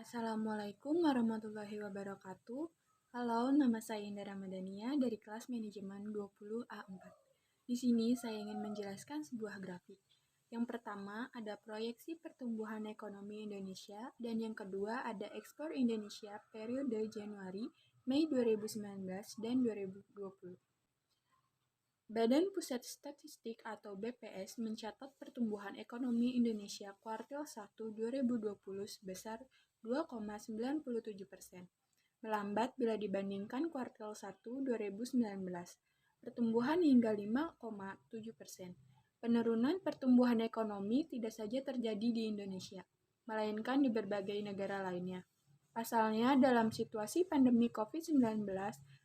Assalamualaikum warahmatullahi wabarakatuh. Halo, nama saya Indah Ramadhania dari kelas manajemen 20A4. Di sini saya ingin menjelaskan sebuah grafik. Yang pertama ada proyeksi pertumbuhan ekonomi Indonesia dan yang kedua ada ekspor Indonesia periode Januari, Mei 2019 dan 2020. Badan Pusat Statistik atau BPS mencatat pertumbuhan ekonomi Indonesia kuartil 1 2020 sebesar 2,97%, melambat bila dibandingkan kuartil 1 2019, pertumbuhan hingga 5,7%. Penurunan pertumbuhan ekonomi tidak saja terjadi di Indonesia, melainkan di berbagai negara lainnya. Pasalnya, dalam situasi pandemi COVID-19,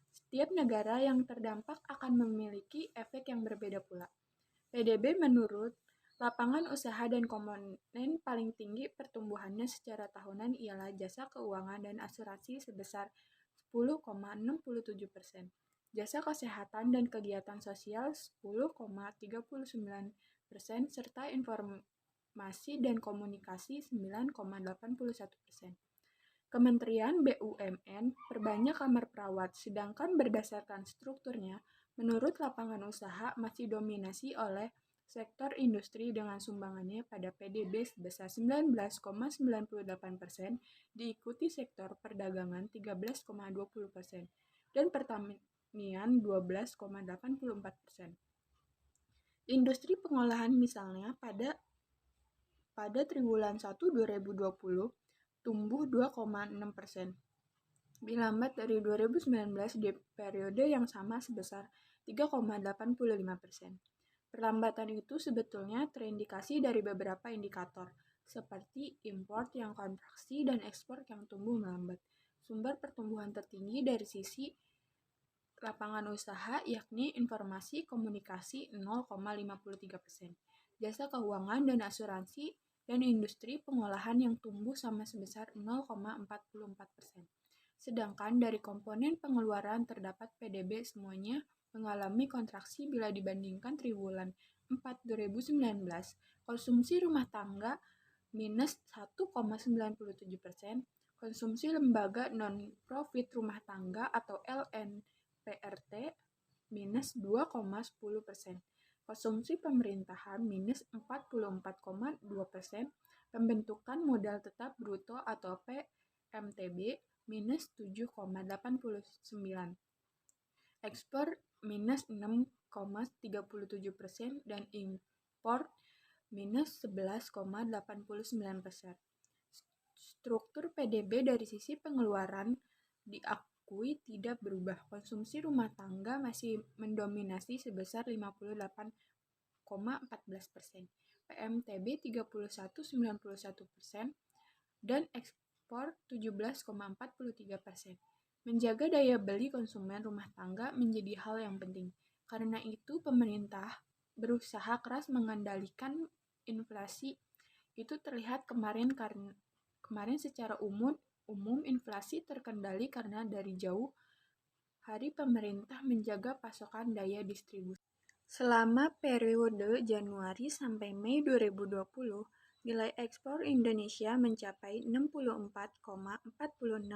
setiap negara yang terdampak akan memiliki efek yang berbeda pula. PDB menurut lapangan usaha dan komponen paling tinggi pertumbuhannya secara tahunan ialah jasa keuangan dan asuransi sebesar 10,67%, jasa kesehatan dan kegiatan sosial 10,39%, serta informasi dan komunikasi 9,81%. Kementerian BUMN perbanyak kamar perawat, sedangkan berdasarkan strukturnya, menurut lapangan usaha masih dominasi oleh sektor industri dengan sumbangannya pada PDB sebesar 19,98%, diikuti sektor perdagangan 13,20% dan pertanian 12,84%. Industri pengolahan misalnya pada triwulan 1 2020 tumbuh 2,6%, dilambat dari 2019 di periode yang sama sebesar 3,85%. Perlambatan itu sebetulnya terindikasi dari beberapa indikator, seperti impor yang kontraksi dan ekspor yang tumbuh melambat. Sumber pertumbuhan tertinggi dari sisi lapangan usaha yakni informasi komunikasi 0,53%, jasa keuangan dan asuransi dan industri pengolahan yang tumbuh sama sebesar 0,44%. Sedangkan dari komponen pengeluaran terdapat PDB semuanya mengalami kontraksi bila dibandingkan triwulan 4 2019, konsumsi rumah tangga minus 1,97%, konsumsi lembaga non-profit rumah tangga atau LNPRT minus 2,10%. Konsumsi pemerintahan minus 44,2%, pembentukan modal tetap bruto atau PMTB minus 7,89%, ekspor minus 6,37% dan impor minus 11,89%. Struktur PDB dari sisi pengeluaran diakui tidak berubah. Konsumsi rumah tangga masih mendominasi sebesar 58,14%, PMTB 31,91% dan ekspor 17,43%. Menjaga daya beli konsumen rumah tangga menjadi hal yang penting. Karena itu pemerintah berusaha keras mengendalikan inflasi. Itu terlihat kemarin secara umum inflasi terkendali karena dari jauh hari pemerintah menjaga pasokan daya distribusi. Selama periode Januari sampai Mei 2020, nilai ekspor Indonesia mencapai 64,46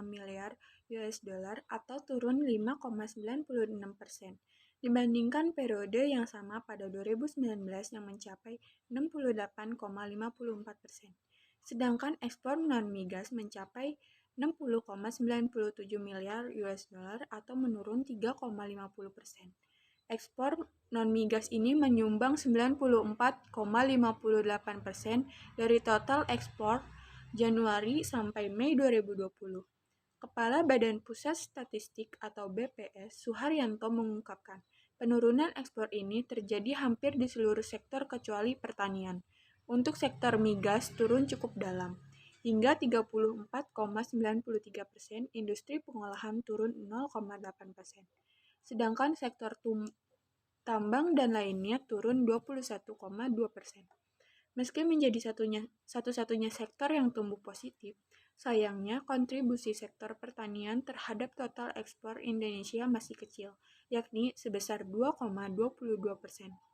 miliar US dollar atau turun 5,96% dibandingkan periode yang sama pada 2019 yang mencapai 68,54%. Sedangkan ekspor non-migas mencapai 60,97 miliar US dollar atau menurun 3,50%. Ekspor non-migas ini menyumbang 94,58% dari total ekspor Januari sampai Mei 2020. Kepala Badan Pusat Statistik atau BPS, Suharyanto mengungkapkan, penurunan ekspor ini terjadi hampir di seluruh sektor kecuali pertanian. Untuk sektor migas turun cukup dalam, hingga 34,93%, industri pengolahan turun 0,8%. Sedangkan sektor tambang dan lainnya turun 21,2%. Meski menjadi satu-satunya sektor yang tumbuh positif, sayangnya kontribusi sektor pertanian terhadap total ekspor Indonesia masih kecil, yakni sebesar 2,22%.